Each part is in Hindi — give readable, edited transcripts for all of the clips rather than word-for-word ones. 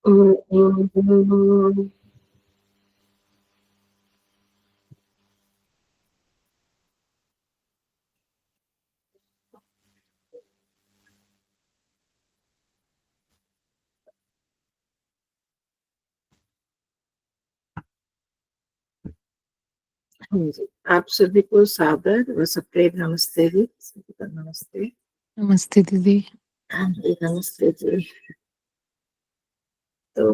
हाँ जी, आप सभी को सादर व सप्रेम नमस्ते जी, सभी को नमस्ते। नमस्ते दीदी। हाँ जी, नमस्ते जी। तो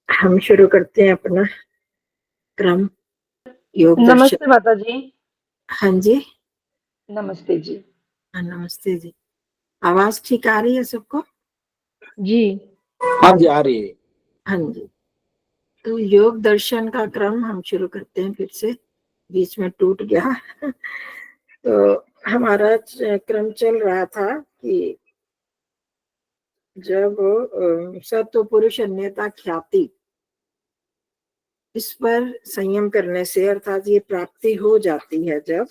हम शुरू करते हैं अपना क्रम योग दर्शन। नमस्ते माता जी। हाँ जी, नमस्ते जी। हाँ नमस्ते जी। आवाज ठीक आ रही है सबको? जी हाँ जी, आ रही है। हाँ जी, तो योग दर्शन का क्रम हम शुरू करते हैं फिर से, बीच में टूट गया। तो हमारा क्रम चल रहा था कि जब सत्व पुरुष अन्यथा ख्याति, इस पर संयम करने से अर्थात ये प्राप्ति हो जाती है जब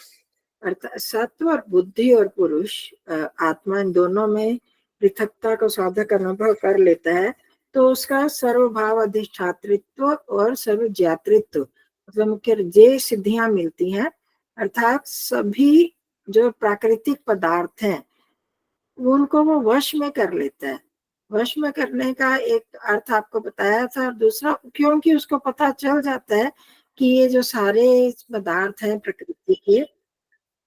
अर्थात सत्व और बुद्धि और पुरुष आत्मा इन दोनों में पृथकता को साधक अनुभव कर लेता है, तो उसका सर्वभाव अधिष्ठातृत्व और सर्वज्ञातृत्व मतलब मुख्य ये सिद्धियां मिलती हैं। अर्थात सभी जो प्राकृतिक पदार्थ हैं उनको वो वश में कर लेता है। वश में करने का एक अर्थ आपको बताया था, और दूसरा क्योंकि उसको पता चल जाता है कि ये जो सारे पदार्थ हैं प्रकृति के,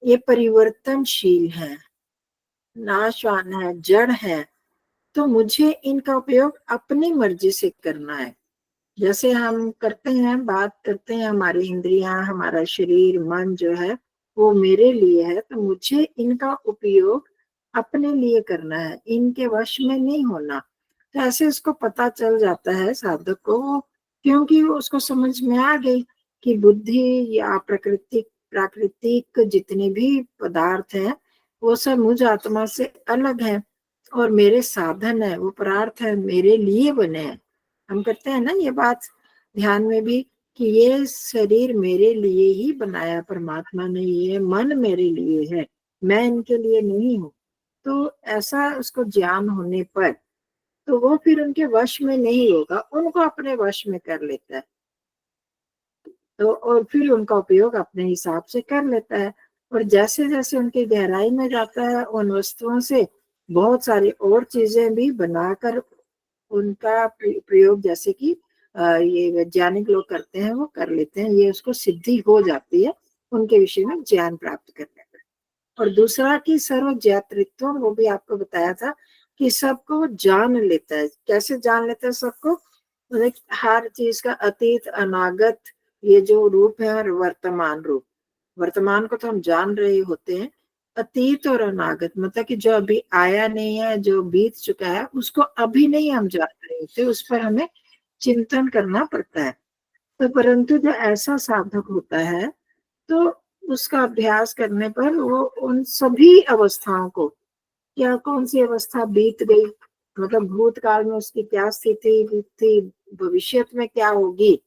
ये परिवर्तनशील है, नाशवान है, जड़ है, तो मुझे इनका उपयोग अपनी मर्जी से करना है। जैसे हम करते हैं, बात करते हैं, हमारी इंद्रियां, हमारा शरीर, मन जो है वो मेरे लिए है, तो मुझे इनका उपयोग अपने लिए करना है, इनके वश में नहीं होना। तो ऐसे उसको पता चल जाता है साधक को, क्योंकि उसको समझ में आ गई कि बुद्धि या प्राकृतिक जितने भी पदार्थ हैं वो सब मुझ आत्मा से अलग है, और मेरे साधन है, वो परार्थ है, मेरे लिए बने हैं। हम करते हैं ना ये बात ध्यान में भी कि ये शरीर मेरे लिए ही बनाया परमात्मा ने, ये मन मेरे लिए है, मैं इनके लिए नहीं हूँ। तो ऐसा उसको ज्ञान होने पर तो वो फिर उनके वश में नहीं होगा, उनको अपने वश में कर लेता है, तो और फिर उनका उपयोग अपने हिसाब से कर लेता है। और जैसे जैसे उनकी गहराई में जाता है, उन वस्तुओं से बहुत सारी और चीजें भी बनाकर उनका प्रयोग, जैसे कि ये वैज्ञानिक लोग करते हैं, वो कर लेते हैं, ये उसको सिद्धि हो जाती है उनके विषय में ज्ञान प्राप्त करने पर। और दूसरा कि सर्वज्ञातृत्व, वो भी आपको बताया था कि सबको जान लेता है। कैसे जान लेता है सबको? मतलब हर चीज का अतीत, अनागत, ये जो रूप है, और वर्तमान रूप, वर्तमान को तो हम जान रहे होते हैं, अतीत और अनागत मतलब कि जो अभी आया नहीं है, जो बीत चुका है, उसको अभी नहीं हम जान रहे होते, उस पर हमें चिंतन करना पड़ता है। तो परंतु जो ऐसा साधक होता है तो उसका अभ्यास करने पर वो उन सभी अवस्थाओं को, क्या कौन सी अवस्था बीत गई, मतलब भूतकाल में उसकी क्या स्थिति थी, भविष्य में क्या होगी,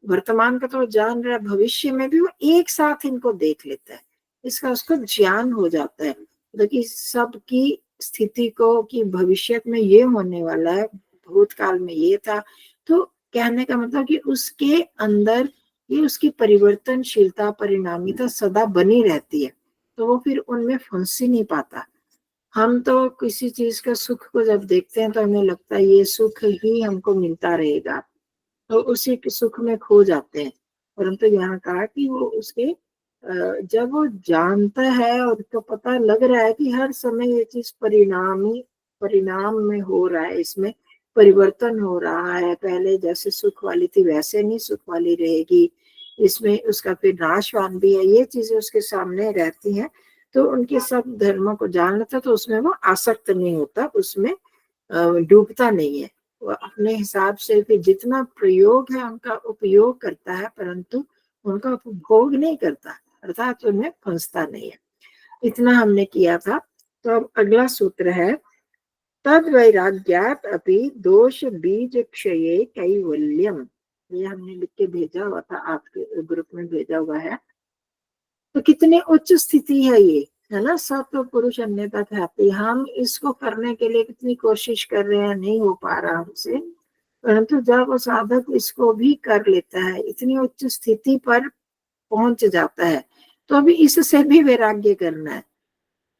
वर्तमान का तो जान रहा है, भविष्य में भी वो एक साथ इनको देख लेता है, इसका उसको ज्ञान हो जाता है। मतलब कि सबकी स्थिति को कि भविष्य में ये होने वाला है, भूतकाल में ये था, तो कहने का मतलब कि उसके अंदर ये उसकी परिवर्तनशीलता, परिणामिता सदा बनी रहती है, तो वो फिर उनमें फंस ही नहीं पाता। हम तो किसी चीज का सुख को जब देखते हैं तो हमें लगता है ये सुख ही हमको मिलता रहेगा, तो उसी के सुख में खो जाते हैं। परंतु यहाँ कहा कि वो उसके जब वो जानता है और उसको पता लग रहा है कि हर समय ये चीज परिणाम में हो रहा है, इसमें परिवर्तन हो रहा है, पहले जैसे सुख वाली थी वैसे नहीं सुख वाली रहेगी, इसमें उसका फिर नाशवान भी है, ये चीजें उसके सामने रहती हैं, तो उनके सब धर्मों को जान लेता, तो उसमें वो आसक्त नहीं होता, उसमें डूबता नहीं है, वो अपने हिसाब से फिर जितना प्रयोग है उनका उपयोग करता है, परंतु उनका उपभोग नहीं करता, अर्थात उनमें फंसता नहीं है। इतना हमने किया था। तो अब अगला सूत्र है, तद वैराग्यात अपि दोष बीज क्षये कैवल्यम। ये हमने लिख के भेजा हुआ था, आपके ग्रुप में भेजा हुआ है। तो कितनी उच्च स्थिति है ये, है ना, सत्व पुरुष अन्यथा ख्याति। हम इसको करने के लिए कितनी कोशिश कर रहे हैं, नहीं हो पा रहा हमसे, परंतु जब वो साधक इसको भी कर लेता है, इतनी उच्च स्थिति पर पहुंच जाता है, तो अभी इससे भी वैराग्य करना है,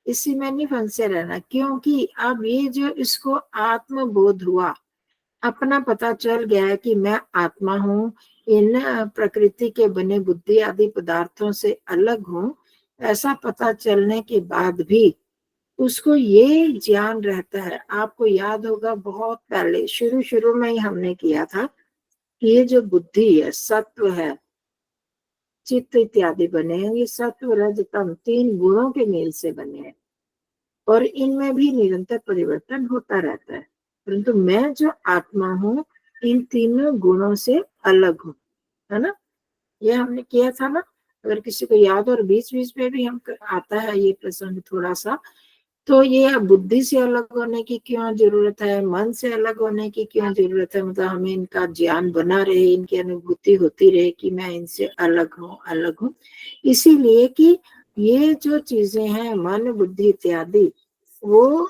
इसी में नहीं फंसे रहना। क्योंकि अब ये जो इसको आत्मबोध हुआ, अपना पता चल गया है कि मैं आत्मा हूँ, इन प्रकृति के बने बुद्धि आदि पदार्थों से अलग हूँ, ऐसा पता चलने के बाद भी उसको ये ज्ञान रहता है। आपको याद होगा बहुत पहले शुरू शुरू में ही हमने किया था कि ये जो बुद्धि है, सत्व है, चित्त इत्यादि बने हैं, ये सत्व रज तम 3 गुणों के मेल से बने हैं और इनमें भी निरंतर परिवर्तन होता रहता है। परंतु मैं जो आत्मा हूँ, इन तीनों गुणों से अलग हूँ, है ना। ये हमने किया था ना, अगर किसी को याद, और बीच बीच में भी हम आता है ये प्रसंग थोड़ा सा। तो ये बुद्धि से अलग होने की क्यों जरूरत है, मन से अलग होने की क्यों जरूरत है, मतलब हमें इनका ज्ञान बना रहे, इनकी अनुभूति होती रहे कि मैं इनसे अलग हूँ, अलग हूँ। इसीलिए कि ये जो चीजें हैं, मन बुद्धि इत्यादि, वो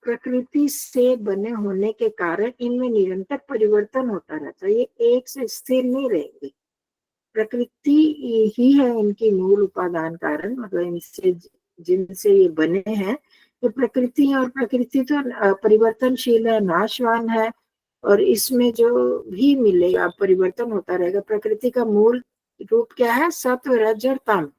प्रकृति से बने होने के कारण इनमें निरंतर परिवर्तन होता रहता है, ये एक से स्थिर नहीं रहेंगे। प्रकृति ही है इनकी मूल उपादान कारण, मतलब इनसे जिनसे ये बने हैं, तो प्रकृति है, और प्रकृति तो परिवर्तनशील है, नाशवान है, और इसमें जो भी मिलेगा परिवर्तन होता रहेगा। प्रकृति का मूल रूप क्या है, सत्व रज और तम,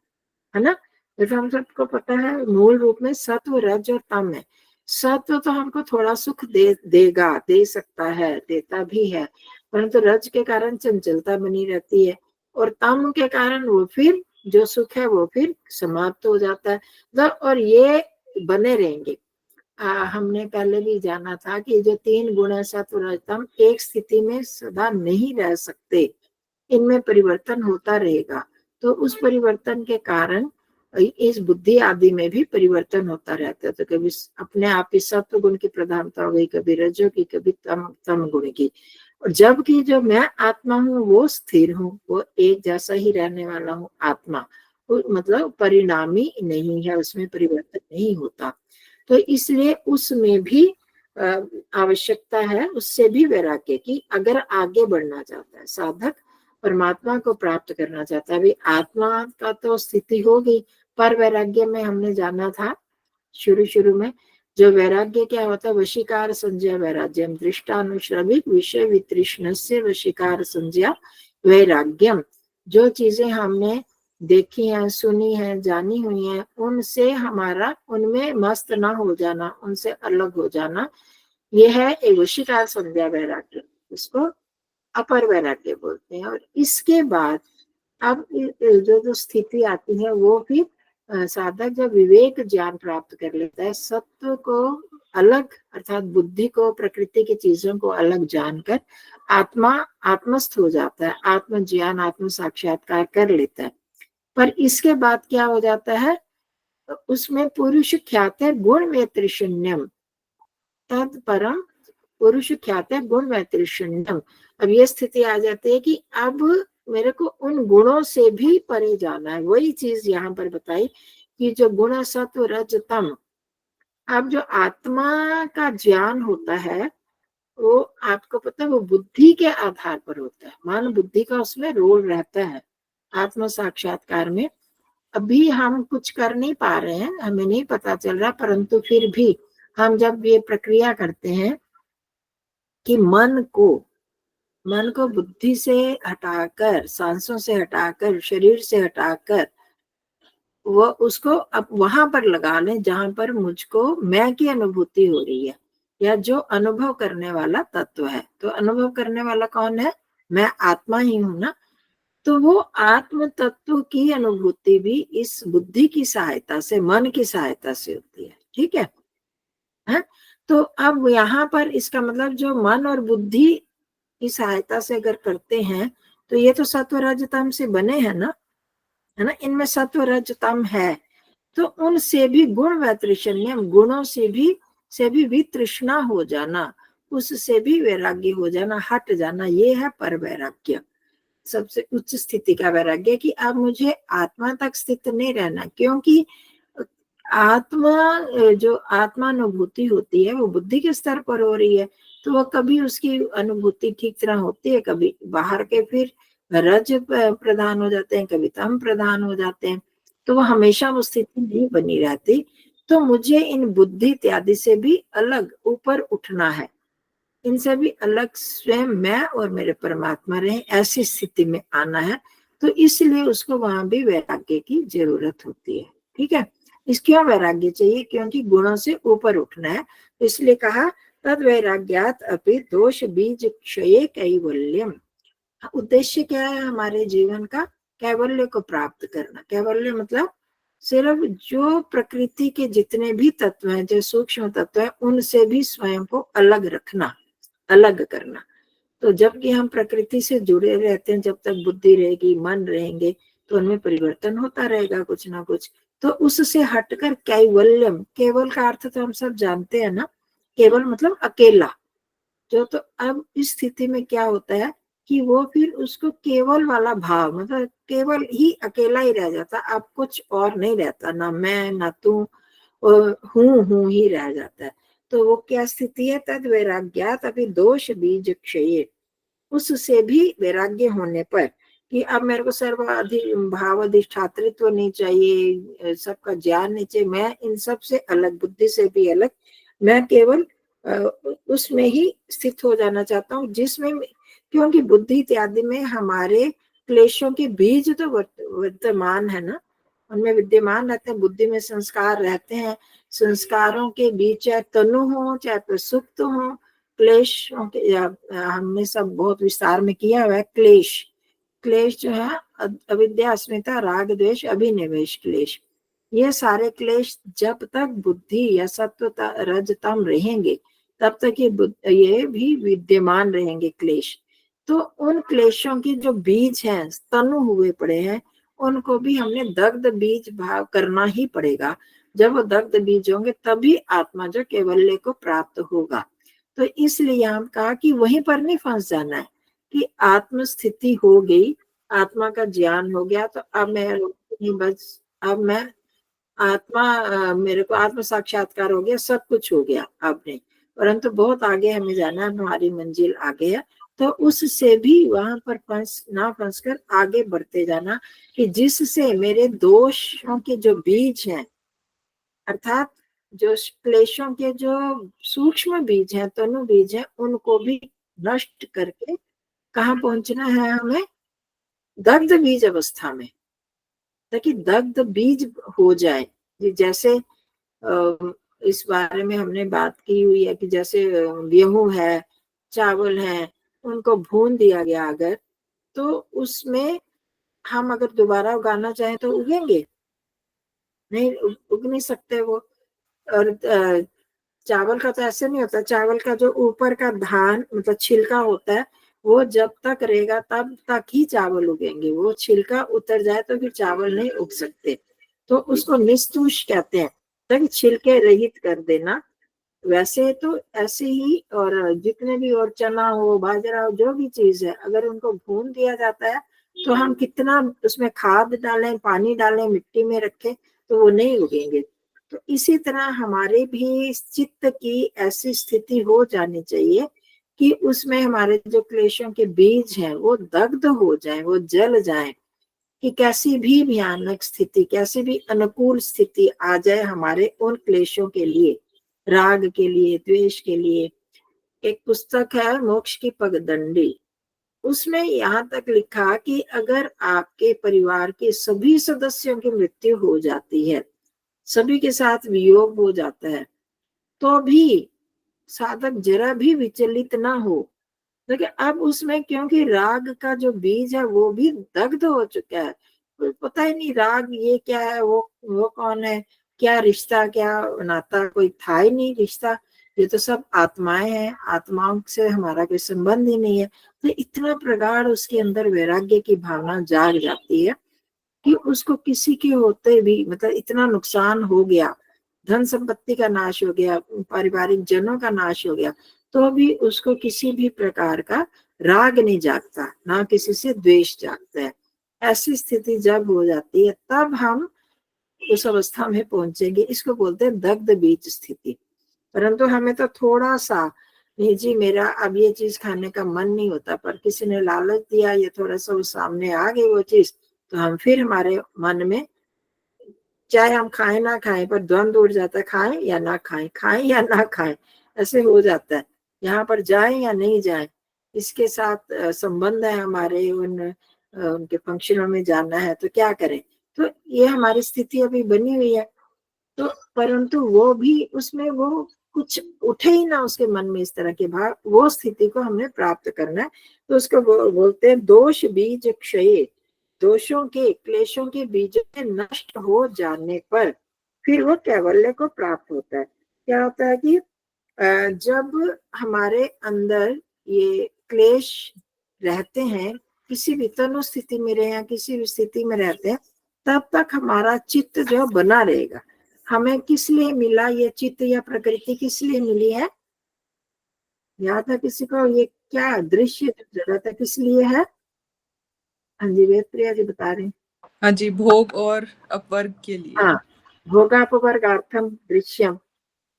है ना। जैसे हम सबको पता है मूल रूप में सत्व रज और तम है। सत्व तो हमको थोड़ा सुख देगा, दे सकता है, देता भी है, परंतु रज के कारण चंचलता बनी रहती है, और तम के कारण वो फिर जो सुख है वो फिर समाप्त हो जाता है, और ये बने रहेंगे। हमने पहले भी जाना था कि जो 3 गुण है, सत्व रज तम, एक स्थिति में सदा नहीं रह सकते, इनमें परिवर्तन होता रहेगा। तो उस परिवर्तन के कारण इस बुद्धि आदि में भी परिवर्तन होता रहता है। तो कभी अपने आप ही सत्व गुण की प्रधानता हो गई, कभी रजो की, कभी तम गुण की, और जबकि जो मैं आत्मा हूँ वो स्थिर हूँ, वो एक जैसा ही रहने वाला हूँ आत्मा, मतलब परिणामी नहीं है, उसमें परिवर्तन नहीं होता। तो इसलिए उसमें भी आवश्यकता है, उससे भी वैराग्य की। अगर आगे बढ़ना चाहता है साधक, परमात्मा को प्राप्त करना चाहता है, अभी आत्मा का तो स्थिति होगी, पर वैराग्य में हमने जाना था शुरू शुरू में, जो वैराग्य क्या होता है, वशीकार संज्ञा वैराग्यम, दृष्टानुश्रविक विषय वितृष्णस्य वशीकार संज्ञा वैराग्यम। जो चीजें हमने देखी हैं, सुनी हैं, जानी हुई हैं, उनसे हमारा, उनमें मस्त ना हो जाना, उनसे अलग हो जाना, ये है एक वशीकार संज्ञा वैराग्य, इसको अपर वैराग्य बोलते हैं। और इसके बाद अब जो स्थिति आती है, वो फिर साधक जब विवेक ज्ञान प्राप्त कर लेता है, सत्व को अलग, अर्थात बुद्धि को, प्रकृति की चीजों को अलग जानकर आत्मस्थ हो जाता है, आत्म ज्ञान, आत्म साक्षात्कार कर लेता है। पर इसके बाद क्या हो जाता है, उसमें पुरुष ख्याते गुण वैतृष्ण्यम तद परम पुरुष ख्याते गुण वैतृष्ण्यम। अब ये स्थिति आ जाती है कि अब मेरे को उन गुणों से भी परे जाना है। वही चीज यहाँ पर बताई कि जो गुण सत्व रज तम, अब जो आत्मा का ज्ञान होता है, वो आपको पता है वो बुद्धि के आधार पर होता है, मन बुद्धि का उसमें रोल रहता है आत्म साक्षात्कार में। अभी हम कुछ कर नहीं पा रहे हैं, हमें नहीं पता चल रहा, परंतु फिर भी हम जब ये प्रक्रिया करते हैं कि मन को बुद्धि से हटाकर, सांसों से हटाकर, शरीर से हटाकर, वो उसको अब वहां पर लगा लें जहां पर मुझको मैं की अनुभूति हो रही है, या जो अनुभव करने वाला तत्व है। तो अनुभव करने वाला कौन है, मैं आत्मा ही हूं ना। तो वो आत्म तत्व की अनुभूति भी इस बुद्धि की सहायता से, मन की सहायता से होती है, ठीक है? तो अब यहाँ पर इसका मतलब जो मन और बुद्धि की सहायता से अगर करते हैं, तो ये तो सत्व रजतम से बने हैं ना, है ना, इनमें सत्व रजतम है। तो उनसे भी गुण वैतृष्ण्यम, गुणों से भी वितृष्णा हो जाना, उससे भी वैराग्य हो जाना, हट जाना, ये है पर वैराग्य, सबसे उच्च स्थिति का वैराग्य। कि अब मुझे आत्मा तक स्थित नहीं रहना, क्योंकि आत्मा, जो आत्मानुभूति होती है वो बुद्धि के स्तर पर हो रही है, तो वो कभी उसकी अनुभूति ठीक तरह होती है, कभी बाहर के फिर रज प्रधान हो जाते हैं, कभी तम प्रधान हो जाते हैं, तो वो हमेशा वो स्थिति नहीं बनी रहती। तो मुझे इन बुद्धि इत्यादि से भी अलग ऊपर उठना है, इनसे भी अलग स्वयं मैं और मेरे परमात्मा रहे, ऐसी स्थिति में आना है। तो इसलिए उसको वहां भी वैराग्य की जरूरत होती है। ठीक है, इस क्यों वैराग्य चाहिए? क्योंकि गुणों से ऊपर उठना है। तो इसलिए कहा तद वैराग्यात अपि दोष बीज क्षये कैवल्यम। उद्देश्य क्या है हमारे जीवन का? कैवल्य को प्राप्त करना। कैवल्य मतलब सिर्फ जो प्रकृति के जितने भी तत्व हैं, जो सूक्ष्म तत्व हैं, उनसे भी स्वयं को अलग रखना, अलग करना। तो जबकि हम प्रकृति से जुड़े रहते हैं, जब तक बुद्धि रहेगी, मन रहेंगे, तो उनमें परिवर्तन होता रहेगा कुछ ना कुछ। तो उससे हटकर कैवल्यम, केवल का अर्थ तो हम सब जानते हैं ना, केवल मतलब अकेला। जो तो अब इस स्थिति में क्या होता है कि वो फिर उसको केवल वाला भाव, मतलब केवल ही अकेला ही रह जाता, अब कुछ और नहीं रहता, ना मैं ना तू, हूँ ही रह जाता है। तो वो क्या स्थिति है? तद वैराग्यात अभी दोष बीज क्षय। उससे भी वैराग्य होने पर कि अब मेरे को सर्वाधि भाव अधिष्ठातृत्व नहीं चाहिए, सबका ज्ञान नहीं चाहिए, मैं इन सब से अलग, बुद्धि से भी अलग, मैं केवल उसमें ही स्थित हो जाना चाहता हूँ जिसमें, क्योंकि बुद्धि इत्यादि में हमारे क्लेशों के बीज तो वर्तमान है ना, उनमें विद्यमान रहते हैं। बुद्धि में संस्कार रहते हैं, संस्कारों के बीच चाहे तनु हो चाहे प्रसुप्त हो, क्लेश हमने सब बहुत विस्तार में किया हुआ है। क्लेश, क्लेश जो है अविद्या, अस्मिता, राग, द्वेष, अभिनिवेश क्लेश, ये सारे क्लेश जब तक बुद्धि या सत्व रजतम रहेंगे तब तक ये भी विद्यमान रहेंगे क्लेश। तो उन क्लेशों की जो बीज हैं, तनु हुए पड़े हैं, उनको भी हमने दग्ध बीज भाव करना ही पड़ेगा। जब वो दग्ध बीज होंगे तभी आत्मा जो कैवल्य को प्राप्त होगा। तो इसलिए हम कहा कि वहीं पर नहीं फंस जाना है कि आत्म स्थिति हो गई, आत्मा का ज्ञान हो गया, तो अब मैं बस, अब मैं आत्मा, मेरे को आत्म साक्षात्कार हो गया, सब कुछ हो गया अब नहीं। परंतु बहुत आगे हमें जाना है, हमारी मंजिल आगे है। तो उससे भी वहां पर फंस कर आगे बढ़ते जाना कि जिससे मेरे दोषों के जो बीज हैं, अर्थात जो क्लेशों के जो सूक्ष्म बीज हैं, तनु बीज हैं, उनको भी नष्ट करके कहाँ पहुंचना है हमें? दग्ध बीज अवस्था में, ताकि दग्ध बीज हो जाए। जैसे इस बारे में हमने बात की हुई है कि जैसे गेहूं है, चावल है, उनको भून दिया गया अगर, तो उसमें हम अगर दोबारा उगाना चाहें तो उगेंगे नहीं, उग नहीं सकते वो। और चावल का तो ऐसे नहीं होता, चावल का जो ऊपर का धान मतलब छिलका होता है, वो जब तक रहेगा तब तक ही चावल उगेंगे, वो छिलका उतर जाए तो फिर चावल नहीं उग सकते। तो उसको निस्तूष कहते हैं, ताकि छिलके रहित कर देना। वैसे तो ऐसे ही, और जितने भी, और चना हो, बाजरा हो, जो भी चीज है, अगर उनको भून दिया जाता है तो हम कितना उसमें खाद डालें, पानी डालें, मिट्टी में रखें, तो वो नहीं उगेंगे। तो इसी तरह हमारे भी चित्त की ऐसी स्थिति हो जानी चाहिए कि उसमें हमारे जो क्लेशों के बीज हैं वो दग्ध हो जाए, वो जल जाए, कि कैसी भी भयानक स्थिति, कैसी भी अनुकूल स्थिति आ जाए हमारे उन क्लेशों के लिए, राग के लिए, द्वेष के लिए। एक पुस्तक है मोक्ष की पगडंडी, उसमें यहाँ तक लिखा कि अगर आपके परिवार के सभी सदस्यों की मृत्यु हो जाती है, सभी के साथ वियोग हो जाता है, तो भी साधक जरा भी विचलित ना हो। देखिए अब उसमें क्योंकि राग का जो बीज है वो भी दग्ध हो चुका है, कोई पता ही नहीं राग ये क्या है, वो कौन है, क्या रिश्ता, क्या नाता, कोई था ही नहीं रिश्ता, ये तो सब आत्माएं हैं, आत्माओं से हमारा कोई संबंध ही नहीं है। तो इतना प्रगाढ़ उसके अंदर वैराग्य की भावना जाग जाती है कि उसको किसी के होते भी, मतलब इतना नुकसान हो गया, धन संपत्ति का नाश हो गया, पारिवारिक जनों का नाश हो गया, तो भी उसको किसी भी प्रकार का राग नहीं जागता, ना किसी से द्वेष जागता है। ऐसी स्थिति जब हो जाती है तब हम उस अवस्था में पहुंचेंगे, इसको बोलते हैं दग्ध बीज स्थिति। परंतु हमें तो थोड़ा सा नहीं जी, मेरा अब ये चीज खाने का मन नहीं होता, पर किसी ने लालच दिया, ये थोड़ा सा वो सामने आ गई वो चीज, तो हम फिर हमारे मन में, चाहे हम खाएं ना खाएं, पर द्वंद उठ जाता है, खाएं या ना खाएं, खाएं या ना खाएं, ऐसे हो जाता है। यहाँ पर जाएं या नहीं जाएं, इसके साथ संबंध है हमारे, उनके फंक्शनों में जाना है तो क्या करें। तो ये हमारी स्थिति अभी बनी हुई है। तो परंतु वो भी, उसमें वो कुछ उठे ही ना उसके मन में इस तरह के भाव, वो स्थिति को हमने प्राप्त करना है। तो उसको बोलते हैं दोष बीज क्षय। दोषों के, क्लेशों के बीज के नष्ट हो जाने पर फिर वो कैवल्य को प्राप्त होता है। क्या होता है कि जब हमारे अंदर ये क्लेश रहते हैं, किसी भी तनु स्थिति में रहे या किसी भी स्थिति में रहते हैं, तब तक हमारा चित्त जो बना रहेगा। हमें किस लिए मिला ये चित्त या प्रकृति, किस लिए मिली है? याद है किसी को? ये क्या दृश्य जगत है, किस लिए है? हाँ जी, वेद प्रिया जी बता रहे हैं। हाँ जी, भोग और अपवर्ग के लिए। हाँ, भोगापवर्गार्थम दृश्यम।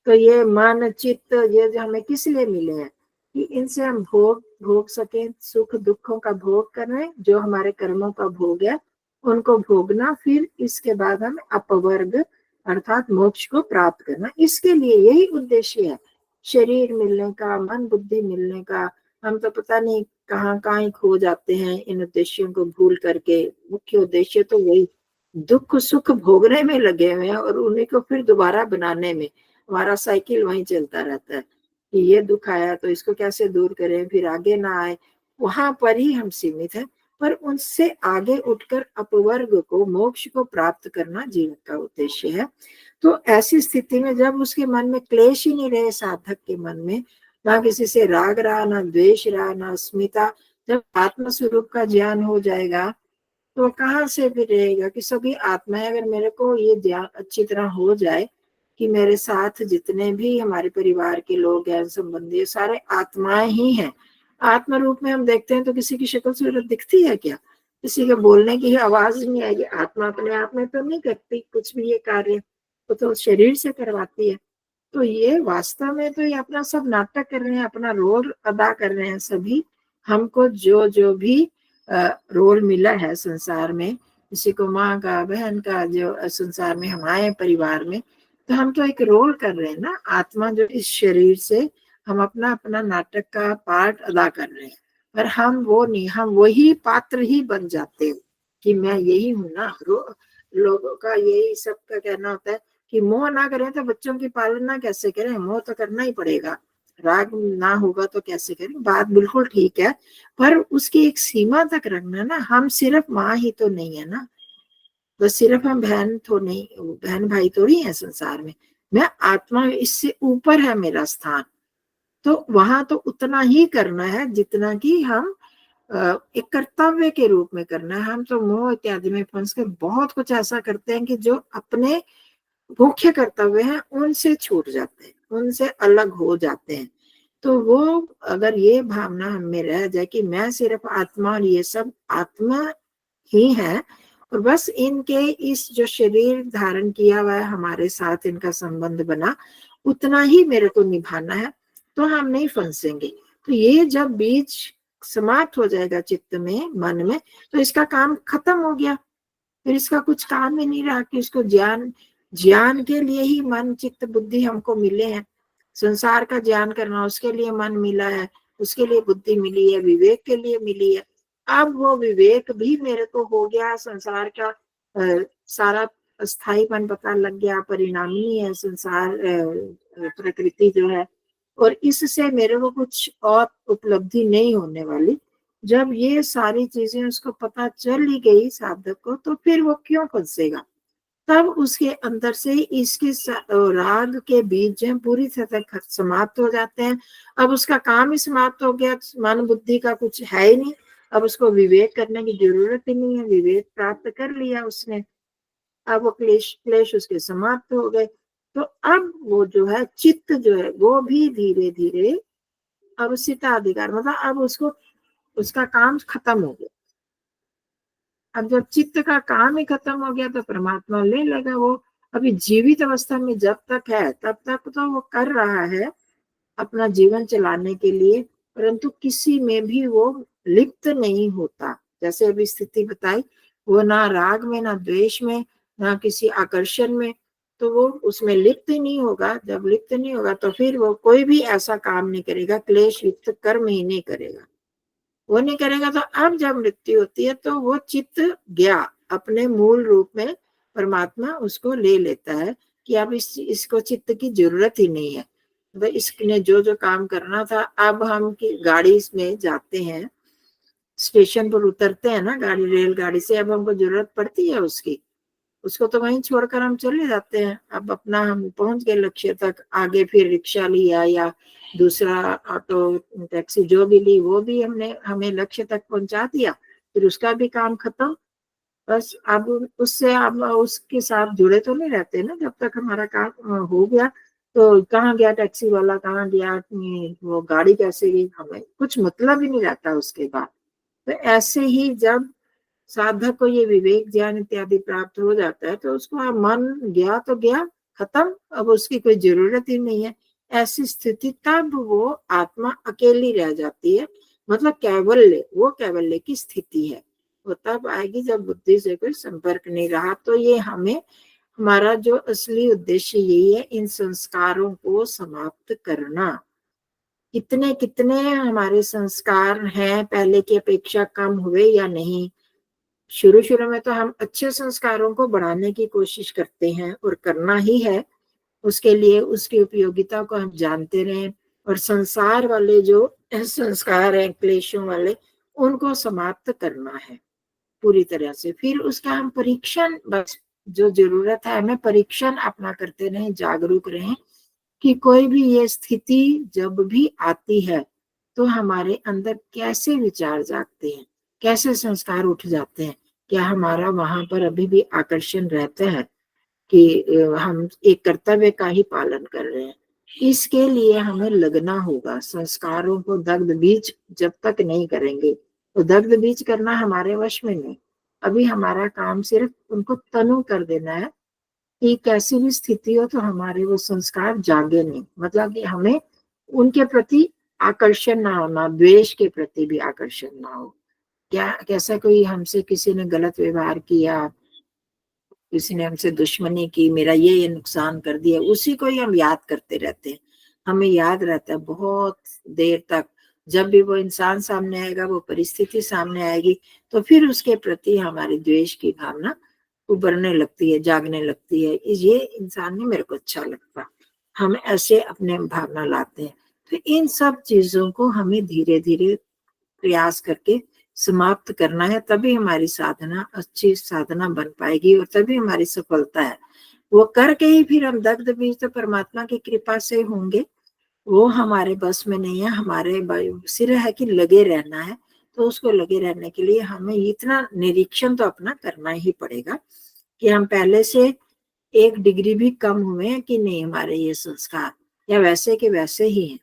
तो ये मन चित्त, ये जो हमें किस लिए मिले हैं कि इनसे हम भोग सकें, सुख दुखों का भोग करें, जो हमारे कर्मों का भोग है उनको भोगना, फिर इसके बाद हम अपवर्ग अर्थात मोक्ष को प्राप्त करना। इसके लिए यही उद्देश्य है शरीर मिलने का, मन बुद्धि मिलने का। हम तो पता नहीं कहाँ कहाँ खो जाते हैं इन उद्देश्यों को भूल करके। मुख्य उद्देश्य तो वही दुख सुख भोगने में लगे हुए हैं और उन्हीं को फिर दोबारा बनाने में। हमारा साइकिल वहीं चलता रहता है कि ये दुख आया तो इसको कैसे दूर करें, फिर आगे ना आए, वहां पर ही हम सीमित हैं। पर उनसे आगे उठकर अपवर्ग को, मोक्ष को प्राप्त करना जीवन का उद्देश्य है। तो ऐसी स्थिति में जब उसके मन में क्लेश ही नहीं रहे, साधक के मन में ना किसी से राग रहा, ना द्वेष रहा, ना अस्मिता, जब आत्म स्वरूप का ज्ञान हो जाएगा तो कहाँ से भी रहेगा कि सभी आत्माएं। अगर मेरे को ये ज्ञान अच्छी तरह हो जाए कि मेरे साथ जितने भी हमारे परिवार के लोग हैं, संबंधी, सारे आत्माएं ही हैं। आत्मा रूप में हम देखते हैं तो किसी की शक्ल सूरत दिखती है क्या? किसी के बोलने की आवाज नहीं आएगी। आत्मा अपने आप में तो नहीं करती कुछ भी ये कार्य, वो तो शरीर से करवाती है। तो ये वास्तव में तो ये अपना सब नाटक कर रहे हैं, अपना रोल अदा कर रहे हैं सभी। हमको जो जो भी रोल मिला है संसार में, किसी को माँ का, बहन का, जो संसार में हम आए परिवार में, तो हम तो एक रोल कर रहे हैं ना। आत्मा जो इस शरीर से हम अपना अपना नाटक का पार्ट अदा कर रहे हैं, पर हम वो नहीं, हम वही पात्र ही बन जाते हैं कि मैं यही हूं ना। लोगों का यही सबका कहना होता है कि मोह ना करें तो बच्चों की पालना कैसे करें, मोह तो करना ही पड़ेगा। राग ना होगा तो कैसे करें, बात बिल्कुल ठीक है, पर उसकी एक सीमा तक रखना ना। हम सिर्फ माँ ही तो नहीं है ना, तो सिर्फ हम बहन तो नहीं, बहन भाई तो नहीं है संसार में। मैं आत्मा, इससे ऊपर है मेरा स्थान। तो वहां तो उतना ही करना है जितना कि हम एक कर्तव्य के रूप में करना है। हम तो मोह इत्यादि में फंस के बहुत कुछ ऐसा करते हैं कि जो अपने मुख्य कर्तव्य हैं उनसे छूट जाते हैं, उनसे अलग हो जाते हैं। तो वो, अगर ये भावना हमें रह जाए कि मैं सिर्फ आत्मा और ये सब आत्मा ही है, और बस इनके इस जो शरीर धारण किया हुआ है हमारे साथ इनका संबंध बना, उतना ही मेरे को निभाना है, तो हम नहीं फंसेंगे। तो ये जब बीज समाप्त हो जाएगा चित्त में, मन में, तो इसका काम खत्म हो गया। फिर इसका कुछ काम ही नहीं रहा कि इसको ज्ञान, ज्ञान के लिए ही मन चित्त बुद्धि हमको मिले हैं। संसार का ज्ञान करना, उसके लिए मन मिला है, उसके लिए बुद्धि मिली है, विवेक के लिए मिली है। अब वो विवेक भी मेरे को हो गया, संसार का सारा स्थायीपन पता लग गया, परिणामी है संसार, प्रकृति जो है, और इससे मेरे को कुछ और उपलब्धि नहीं होने वाली। जब ये सारी चीजें उसको पता चल ही गई साधक को, तो फिर वो क्यों फंसेगा? तब उसके अंदर से इसके राग के बीज हैं पूरी तरह समाप्त हो जाते हैं। अब उसका काम ही समाप्त हो गया, मन बुद्धि का कुछ है ही नहीं। अब उसको विवेक करने की जरूरत ही नहीं है, विवेक प्राप्त कर लिया उसने। अब वो क्लेश क्लेश उसके समाप्त हो गए। तो अब वो जो है चित्त जो है वो भी धीरे धीरे अब सिताधिकार, मतलब अब उसको, उसका काम खत्म हो गया। अब जब चित्त का काम ही खत्म हो गया तो परमात्मा ले लेगा। वो अभी जीवित अवस्था में जब तक है तब तक तो वो कर रहा है अपना जीवन चलाने के लिए, परंतु किसी में भी वो लिप्त नहीं होता। जैसे अभी स्थिति बताई, वो ना राग में, ना द्वेष में, ना किसी आकर्षण में, तो वो उसमें लिप्त ही नहीं होगा। जब लिप्त नहीं होगा तो फिर वो कोई भी ऐसा काम नहीं करेगा, क्लेश युक्त कर्म ही नहीं करेगा। वो नहीं करेगा तो अब जब मृत्यु होती है तो वो चित्त गया अपने मूल रूप में, परमात्मा उसको ले लेता है कि अब इसको चित्त की जरूरत ही नहीं है। तो इसने जो जो काम करना था, अब हम की गाड़ी में जाते हैं, स्टेशन पर उतरते हैं ना गाड़ी, रेलगाड़ी से, अब हमको जरूरत पड़ती है उसकी, उसको तो वहीं छोड़कर हम चले जाते हैं। अब अपना हम पहुंच गए लक्ष्य तक, आगे फिर रिक्शा लिया या दूसरा ऑटो टैक्सी जो भी ली, वो भी हमने हमें लक्ष्य तक पहुंचा दिया, फिर उसका भी काम खत्म। बस अब उससे अब उसके साथ जुड़े तो नहीं रहते ना, जब तक हमारा काम हो गया तो कहाँ गया टैक्सी वाला, कहाँ गया वो गाड़ी कैसे गई, हमें कुछ मतलब ही नहीं रहता उसके बाद। तो ऐसे ही जब साधक को ये विवेक ज्ञान इत्यादि प्राप्त हो जाता है तो उसको अब मन गया तो गया, खत्म, अब उसकी कोई जरूरत ही नहीं है। ऐसी स्थिति तब वो आत्मा अकेली रह जाती है, मतलब कैवल्य, वो कैवल्य की स्थिति है। वो तब आएगी जब बुद्धि से कोई संपर्क नहीं रहा। तो ये हमें, हमारा जो असली उद्देश्य यही है, इन संस्कारों को समाप्त करना। कितने कितने हमारे संस्कार हैं, पहले की अपेक्षा कम हुए या नहीं। शुरू शुरू में तो हम अच्छे संस्कारों को बढ़ाने की कोशिश करते हैं और करना ही है, उसके लिए उसकी उपयोगिता को हम जानते रहें, और संसार वाले जो संस्कार हैं क्लेशों वाले, उनको समाप्त करना है पूरी तरह से। फिर उसका हम परीक्षण, बस जो जरूरत है हमें परीक्षण अपना करते रहें, जागरूक रहें कि कोई भी ये स्थिति जब भी आती है तो हमारे अंदर कैसे विचार जागते हैं, कैसे संस्कार उठ जाते हैं। क्या हमारा वहां पर अभी भी आकर्षण रहता है कि हम एक कर्तव्य का ही पालन कर रहे हैं। इसके लिए हमें लगना होगा। संस्कारों को दग्ध बीज जब तक नहीं करेंगे, तो दग्ध बीज करना हमारे वश में नहीं। अभी हमारा काम सिर्फ उनको तनु कर देना है कि कैसी भी स्थिति हो तो हमारे वो संस्कार जागे नहीं, मतलब कि हमें उनके प्रति आकर्षण ना होना, द्वेष के प्रति भी आकर्षण ना हो। क्या कैसा कोई हमसे किसी ने गलत व्यवहार किया, किसी ने हमसे दुश्मनी की, मेरा ये नुकसान कर दिया, उसी को ही हम याद करते रहते हैं। हमें याद रहता है बहुत देर तक। जब भी वो इंसान सामने आएगा, वो परिस्थिति सामने आएगी, तो फिर उसके प्रति हमारी द्वेष की भावना उभरने लगती है, जागने लगती है। ये इंसान नहीं मेरे को अच्छा लगता, हम ऐसे अपने भावना लाते हैं। तो इन सब चीजों को हमें धीरे धीरे प्रयास करके समाप्त करना है, तभी हमारी साधना अच्छी साधना बन पाएगी और तभी हमारी सफलता है। वो करके ही फिर हम दग्ध बीज तो परमात्मा की कृपा से होंगे, वो हमारे बस में नहीं है। हमारे सिर्फ है कि लगे रहना है, तो उसको लगे रहने के लिए हमें इतना निरीक्षण तो अपना करना ही पड़ेगा कि हम पहले से 1 डिग्री भी कम हुए हैं कि नहीं, हमारे ये संस्कार या वैसे के वैसे ही हैं।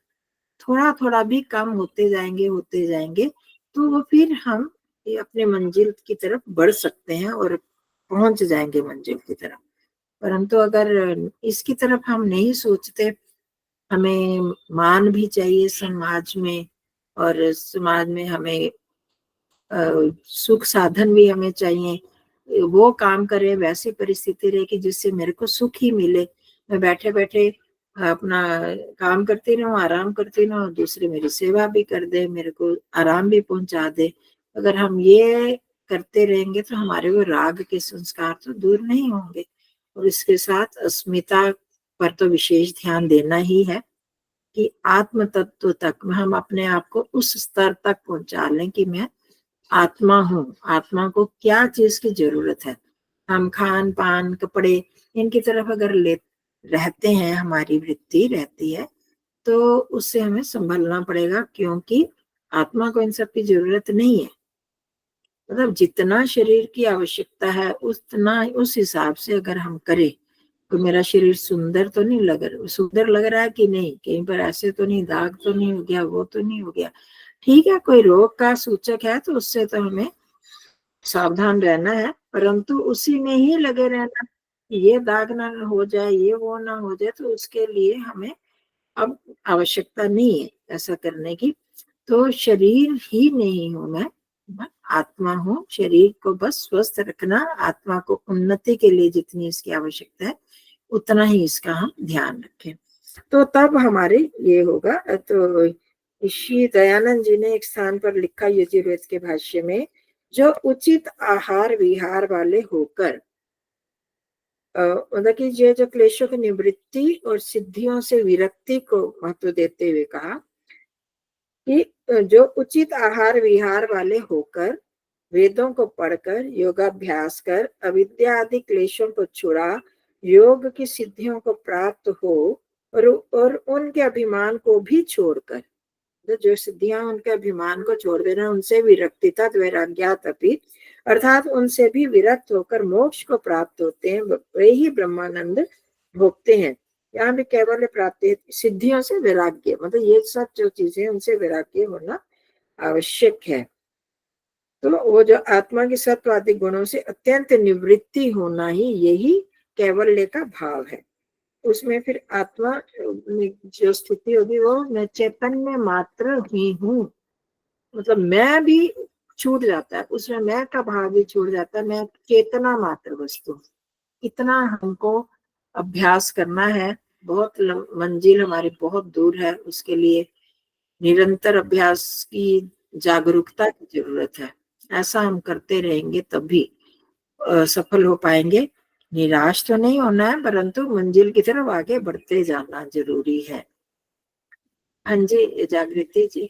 थोड़ा थोड़ा भी कम होते जाएंगे तो वो फिर हम अपने मंजिल की तरफ बढ़ सकते हैं और पहुंच जाएंगे मंजिल की तरफ। परंतु अगर इसकी तरफ हम नहीं सोचते, हमें मान भी चाहिए समाज में, और समाज में हमें सुख साधन भी हमें चाहिए, वो काम करे, वैसी परिस्थिति रहे कि जिससे मेरे को सुख ही मिले। मैं बैठे बैठे अपना काम करती रहूं, आराम करती रहूं, दूसरे मेरी सेवा भी कर दे, मेरे को आराम भी पहुंचा दे। अगर हम ये करते रहेंगे तो हमारे वो राग के संस्कार तो दूर नहीं होंगे। और इसके साथ अस्मिता पर तो विशेष ध्यान देना ही है कि आत्म तत्व तक हम अपने आप को उस स्तर तक पहुंचा लें कि मैं आत्मा हूँ। आत्मा को क्या चीज की जरूरत है, हम खान पान कपड़े इनकी तरफ अगर ले रहते हैं, हमारी वृत्ति रहती है, तो उससे हमें संभलना पड़ेगा, क्योंकि आत्मा को इन सब की जरूरत नहीं है। मतलब जितना शरीर की आवश्यकता है उतना, उस हिसाब से अगर हम करें तो मेरा शरीर सुंदर तो नहीं सुंदर लग रहा है कि नहीं, कहीं पर ऐसे तो नहीं, दाग तो नहीं हो गया, वो तो नहीं हो गया, ठीक है, कोई रोग का सूचक है तो उससे तो हमें सावधान रहना है, परंतु उसी में ही लगे रहना, ये दाग ना हो जाए, ये वो ना हो जाए। तो उसके लिए हमें अब आवश्यकता नहीं है ऐसा करने की। तो शरीर ही नहीं हूं मैं आत्मा हूँ। शरीर को बस स्वस्थ रखना, आत्मा को उन्नति के लिए जितनी इसकी आवश्यकता है उतना ही इसका हम ध्यान रखें, तो तब हमारे ये होगा। तो श्री दयानंद जी ने एक स्थान पर लिखा यजुर्वेद के भाष्य में, जो उचित आहार विहार वाले होकर, मतलब कि ये जो क्लेशों की निवृत्ति और सिद्धियों से विरक्ति को महत्व देते हुए कहा कि जो उचित आहार विहार वाले होकर, वेदों को पढ़कर, योगाभ्यास कर, अविद्या आदि क्लेशों को छुड़ा, योग की सिद्धियों को प्राप्त हो और उनके अभिमान को भी छोड़कर, जो सिद्धियां उनके अभिमान को छोड़ देना, उनसे विरक्तिता वैराग्यात अपि, अर्थात उनसे भी विरक्त होकर मोक्ष को प्राप्त होते हैं, वे ही ब्रह्मानंद भोगते हैं। यहाँ भी केवल प्राप्ति सिद्धियों से वैराग्य, मतलब ये सब जो चीजें उनसे वैराग्य होना आवश्यक है। तो वो जो आत्मा के सत्वादि गुणों से अत्यंत निवृत्ति होना ही यही कैवल्य का भाव है। उसमें फिर आत्मा जो स्थिति होगी वो मैं चैतन्य मात्र ही हूँ, मतलब मैं भी छूट जाता है उसमें, मैं का भाव भी छूट जाता है, मैं चेतना मात्र वस्तु। इतना हमको अभ्यास करना है, बहुत मंजिल हमारी बहुत दूर है, उसके लिए निरंतर अभ्यास की जागरूकता की जरूरत है। ऐसा हम करते रहेंगे तभी सफल हो पाएंगे। निराश तो नहीं होना है, परंतु मंजिल की तरफ आगे बढ़ते जाना जरूरी है। हाँ जी जागृति जी।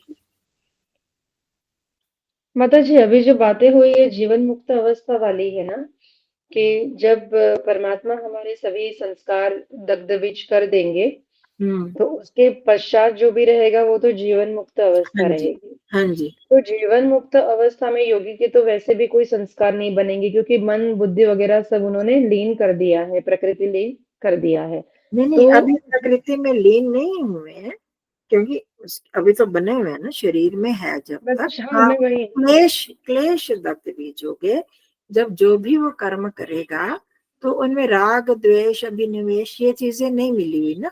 माता जी, अभी जो बातें हुई है जीवन मुक्त अवस्था वाली है ना, कि जब परमात्मा हमारे सभी संस्कार दग्धविज कर देंगे, तो उसके पश्चात जो भी रहेगा वो तो जीवन मुक्त अवस्था हाँ जी रहेगी। हाँ जी। तो जीवन मुक्त अवस्था में योगी के तो वैसे भी कोई संस्कार नहीं बनेंगे, क्योंकि मन बुद्धि वगैरह सब उन्होंने लीन कर दिया है, प्रकृति लीन कर दिया है। नहीं, तो अभी प्रकृति में लीन नहीं हुए हैं, क्योंकि अभी तो बने हुए हैं ना, शरीर में है जब तक। हाँ, मैं वही क्लेश दग्ध बीज हो गए। जब जो भी वो कर्म करेगा तो उनमें राग द्वेष अभिनिवेश ये चीजें नहीं मिली हुई ना।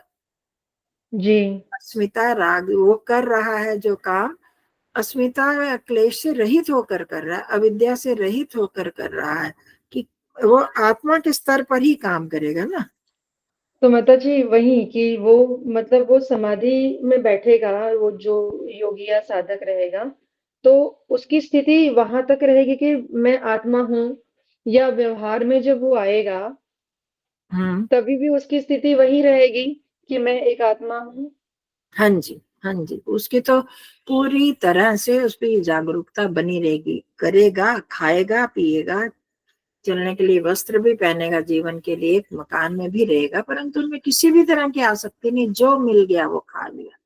जी। अस्मिता राग, वो कर रहा है जो काम अस्मिता क्लेश से रहित होकर कर रहा है, अविद्या से रहित होकर कर रहा है, कि वो आत्मा के स्तर पर ही काम करेगा ना। तो माता जी वही कि वो मतलब वो समाधि में बैठेगा, वो जो योगी या साधक रहेगा, तो उसकी स्थिति वहां तक रहेगी कि मैं आत्मा हूँ, या व्यवहार में जब वो आएगा तभी भी उसकी स्थिति वही रहेगी कि मैं एक आत्मा हूँ। हाँ जी हाँ जी, उसकी तो पूरी तरह से उस पर जागरूकता बनी रहेगी। करेगा, खाएगा पिएगा, चलने के लिए वस्त्र भी पहनेगा, जीवन के लिए एक मकान में भी रहेगा, परंतु उनमें किसी भी तरह की आसक्ति नहीं, जो मिल गया वो खा लिया।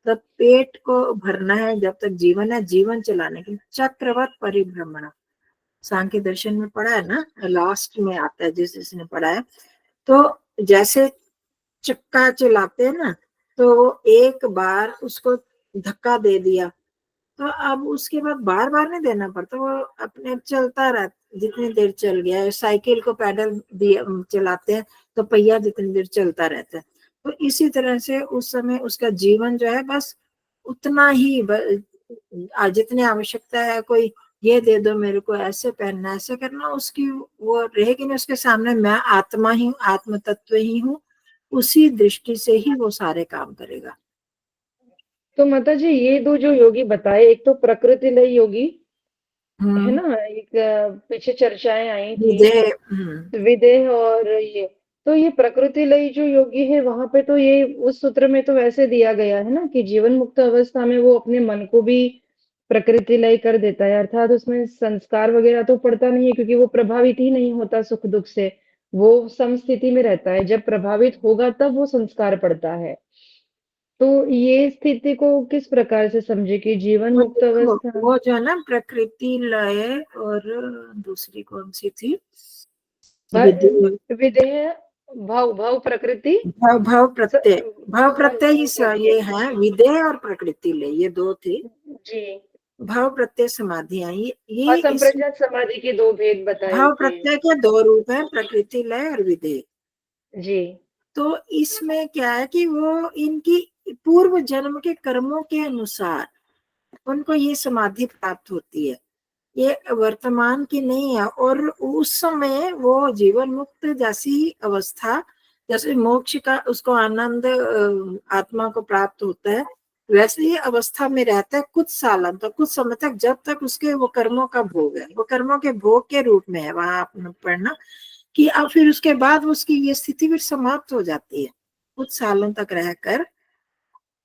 तब पेट को भरना है, जब तक जीवन है, जीवन चलाने के चक्रवत परिभ्रमण सांख्य दर्शन में पढ़ा है ना, लास्ट में आता है जिसने पढ़ा है। तो जैसे चक्का चलाते हैं ना, तो एक बार उसको धक्का दे दिया तो अब उसके बाद बार बार नहीं देना पड़ता, वो अपने चलता रहता। जितनी देर चल गया, साइकिल को पैडल दिया चलाते हैं तो पहिया जितनी देर चलता रहता है, तो इसी तरह से उस समय उसका जीवन जो है बस उतना ही जितनी आवश्यकता है, कोई ये दे दो मेरे को, ऐसे पहनना, ऐसे करना, उसकी वो रहेगी नहीं उसके सामने। मैं आत्मा ही हूँ, आत्म तत्व ही हूँ, उसी दृष्टि से ही वो सारे काम करेगा। तो माता जी ये दो जो योगी बताए, एक तो प्रकृति लय योगी है ना, एक पीछे चर्चाएं आई थी विदेह, और ये तो ये प्रकृति लय जो योगी है वहां पे तो ये उस सूत्र में तो वैसे दिया गया है ना कि जीवन मुक्त अवस्था में वो अपने मन को भी प्रकृति लय कर देता है, अर्थात उसमें संस्कार वगैरह तो पड़ता नहीं है, क्योंकि वो प्रभावित ही नहीं होता सुख दुख से, वो समस्थिति में रहता है। जब प्रभावित होगा तब वो संस्कार पड़ता है। तो ये स्थिति को किस प्रकार से समझे कि जीवन मुक्त अवस्था? वो जो है ना प्रकृति लय, और दूसरी कौन सी थी, विधेय भाव भाव प्रकृति भाव प्रत्यय। भाव प्रत्यय ही ये प्रत्यय। है, विदेह और प्रकृति लय, ये दो थे। जी। भाव प्रत्यय समाधि आई, ये इस असंप्रज्ञात समाधि के दो भेद बताए भाव थे। प्रत्यय के दो रूप हैं, प्रकृति लय और विदेह। जी। तो इसमें क्या है कि वो इनकी पूर्व जन्म के कर्मों के अनुसार उनको ये समाधि प्राप्त होती है, ये वर्तमान की नहीं है। और उस समय वो जीवन मुक्त जैसी अवस्था, जैसे मोक्ष का उसको आनंद आत्मा को प्राप्त होता है, वैसे ही अवस्था में रहता है कुछ सालों तक, कुछ समय तक, जब तक उसके वो कर्मों का भोग है, वो कर्मों के भोग के रूप में है वहां आपने पढ़ना कि अब फिर उसके बाद उसकी ये स्थिति फिर समाप्त हो जाती है कुछ सालों तक रहकर।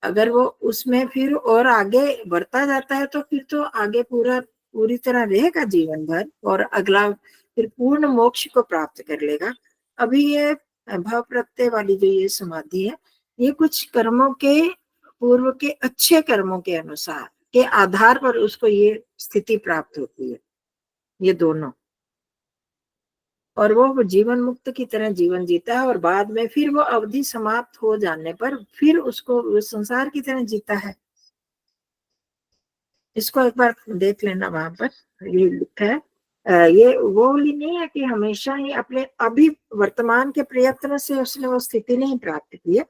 अगर वो उसमें फिर और आगे बढ़ता जाता है तो फिर तो आगे पूरी तरह रहेगा जीवन भर, और अगला फिर पूर्ण मोक्ष को प्राप्त कर लेगा। अभी ये भाव प्रत्यय वाली जो ये समाधि है, ये कुछ कर्मों के, पूर्व के अच्छे कर्मों के अनुसार के आधार पर उसको ये स्थिति प्राप्त होती है, ये दोनों। और वो जीवन मुक्त की तरह जीवन जीता है, और बाद में फिर वो अवधि समाप्त हो जाने पर फिर उसको संसार की तरह जीता है। इसको एक बार देख लेना, वहां पर ये लिखा है। ये वो ही नहीं है कि हमेशा ही अपने अभी वर्तमान के प्रयत्न से उसने वो स्थिति नहीं प्राप्त की है,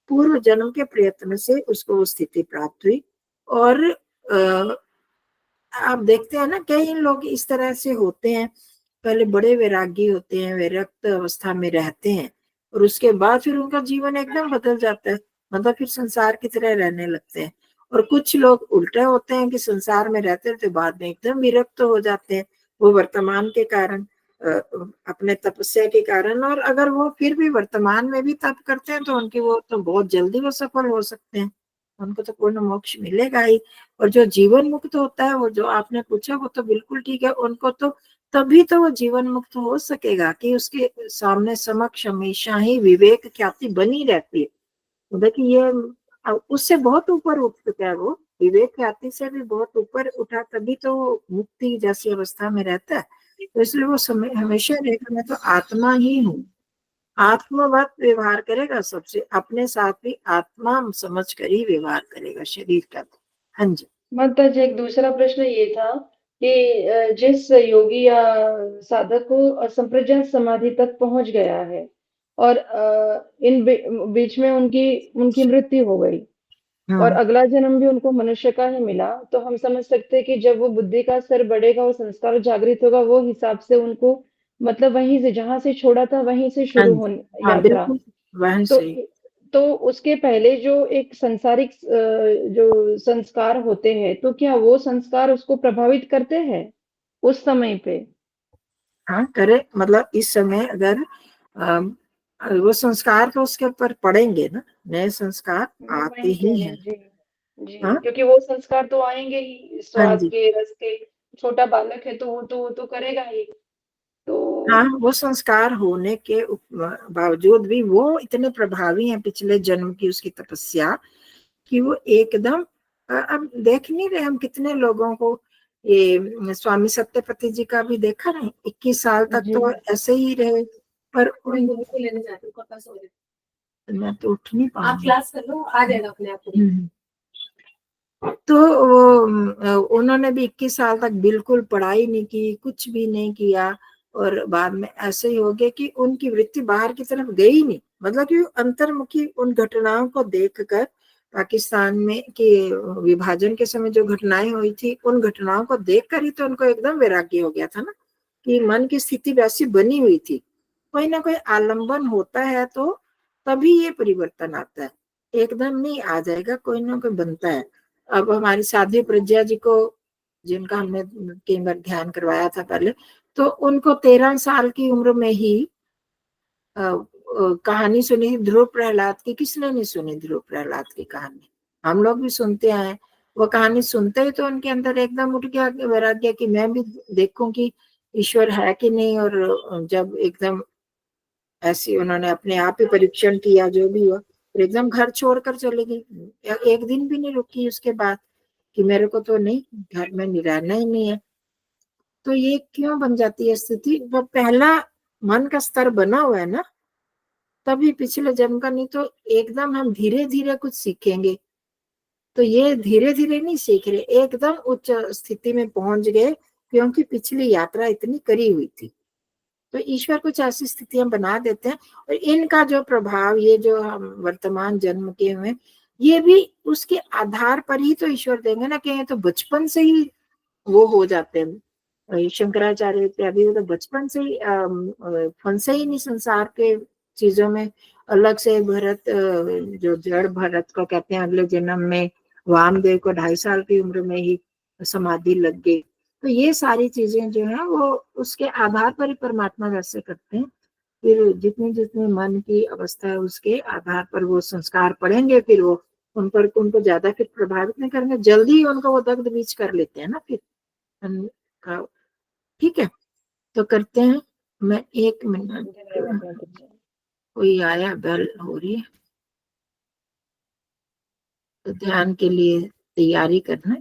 पूर्व जन्म के प्रयत्न से उसको वो स्थिति प्राप्त हुई। और आप देखते हैं ना, कई लोग इस तरह से होते हैं, पहले बड़े वैरागी होते हैं, विरक्त अवस्था में रहते हैं, और उसके बाद फिर उनका जीवन एकदम बदल जाता है, मतलब फिर संसार की तरह रहने लगते हैं। और कुछ लोग उल्टे होते हैं कि संसार में रहते रहते बाद में एकदम विरक्त हो जाते हैं, वो वर्तमान के कारण, अपने तपस्या के कारण। और अगर वो फिर भी वर्तमान में भी तप करते हैं तो उनकी वो तो बहुत जल्दी वो सफल हो सकते हैं, उनको तो पूर्ण मोक्ष मिलेगा ही। और जो जीवन मुक्त होता है, वो जो आपने पूछा वो तो बिल्कुल ठीक है, उनको तो तभी तो वो जीवन मुक्त हो सकेगा कि उसके सामने समक्ष हमेशा ही विवेक ख्याति बनी रहती है। देखिए ये उससे बहुत ऊपर उठ चुका है, वो विवेक ख्याति से भी बहुत ऊपर उठा, तभी तो मुक्ति जैसी अवस्था में रहता है। तो इसलिए वो समय हमेशा रहेगा मैं तो आत्मा ही हूँ, आत्मवत व्यवहार करेगा सबसे, अपने साथ भी आत्मा समझ कर ही व्यवहार करेगा शरीर का। हाँ जी। माता जी, एक दूसरा प्रश्न ये था कि जिस योगी या साधक को संप्रज्ञात समाधि तक पहुंच गया है और बीच में उनकी उनकी मृत्यु हो गई और अगला जन्म भी उनको मनुष्य का ही मिला, तो हम समझ सकते हैं कि जब वो बुद्धि का स्तर बढ़ेगा और संस्कार जागृत होगा, वो हिसाब से उनको मतलब वहीं से जहां से छोड़ा था वहीं से हाँ शुरू जी, होने हाँ यात्रा। बिल्कुल वही तो सही। तो उसके पहले जो एक संसारिक जो संस्कार होते हैं, तो क्या वो संस्कार उसको प्रभावित करते हैं उस समय पे? हाँ करे, मतलब इस समय अगर वो संस्कार तो उसके ऊपर पड़ेंगे ना, नए संस्कार मैं आते वही कह ही रही हूँ हैं। जी। जी, हाँ क्योंकि वो संस्कार तो आएंगे ही, हाँ स्वाद जी, के, रस के। छोटा बालक है तो वो तो करेगा ही। तो हाँ वो संस्कार होने के बावजूद भी वो इतने प्रभावी हैं पिछले जन्म की उसकी तपस्या, कि वो एकदम अब देख नहीं रहे हम कितने लोगों को, ये स्वामी सत्यपति जी का भी देखा नहीं, 21 साल तक जी तो ऐसे ही रहे। पर लेने जाती हूँ, मैं तो उठ नहीं पाऊंगी, आप क्लास कर लो, आ जाएगा अपने आप। तो वो उन्होंने भी 21 साल तक बिल्कुल पढ़ाई नहीं की, कुछ भी नहीं किया, और बाद में ऐसे ही हो गया कि उनकी वृत्ति बाहर की तरफ गई नहीं, मतलब कि अंतर्मुखी उन घटनाओं को देखकर, पाकिस्तान में कि विभाजन के समय जो घटनाएं हुई थी, उन घटनाओं को देखकर ही तो उनको एकदम वैराग्य हो गया था ना, कि मन की स्थिति वैसी बनी हुई थी। कोई ना कोई आलंबन होता है तो तभी ये परिवर्तन आता है, एकदम नहीं आ जाएगा, कोई ना कोई बनता है। अब हमारी साध्वी प्रज्ञा जी को, जिनका हमने कई बार ध्यान करवाया था पहले, तो उनको 13 साल की उम्र में ही कहानी सुनी ध्रुव प्रहलाद की। किसने नहीं सुनी ध्रुव प्रहलाद की कहानी, हम लोग भी सुनते आए। वो कहानी सुनते ही तो उनके अंदर एकदम उठ गया वैराग्य कि मैं भी देखूं कि ईश्वर है कि नहीं। और जब एकदम ऐसी उन्होंने अपने आप ही परीक्षण किया, जो भी हुआ, फिर एकदम घर छोड़कर चली गई, एक दिन भी नहीं रुकी उसके बाद, कि मेरे को तो नहीं, घर में नहीं रहना ही नहीं है। तो ये क्यों बन जाती है स्थिति, वो पहला मन का स्तर बना हुआ है ना, तभी पिछले जन्म का, नहीं तो एकदम हम धीरे धीरे कुछ सीखेंगे। तो ये धीरे धीरे नहीं सीख रहे, एकदम उच्च स्थिति में पहुंच गए, क्योंकि पिछली यात्रा इतनी करी हुई थी। तो ईश्वर कुछ ऐसी स्थितियां बना देते हैं, और इनका जो प्रभाव, ये जो हम वर्तमान जन्म के हुए, ये भी उसके आधार पर ही तो ईश्वर देंगे ना, कि ये तो बचपन से ही वो हो जाते हैं। शंकराचार्य इत्यादि वो तो बचपन से ही फंसे ही नहीं संसार के चीजों में। अलग से भरत, जो जड़ भरत को कहते हैं, अगले जन्म में वामदेव को 2.5 साल की उम्र में ही समाधि लग गई। तो ये सारी चीजें जो है वो उसके आधार पर ही परमात्मा वैसे करते हैं। फिर जितनी जितनी मन की अवस्था है उसके आधार पर वो संस्कार पड़ेंगे, फिर वो उनको ज्यादा फिर प्रभावित नहीं करेंगे, जल्दी उनको वो दग्ध बीज कर लेते हैं ना फिर का। ठीक है, तो करते हैं। मैं 1 मिनट, धन्यवाद माताजी। कोई आया, बेल हो रही है, तो ध्यान के लिए तैयारी करना।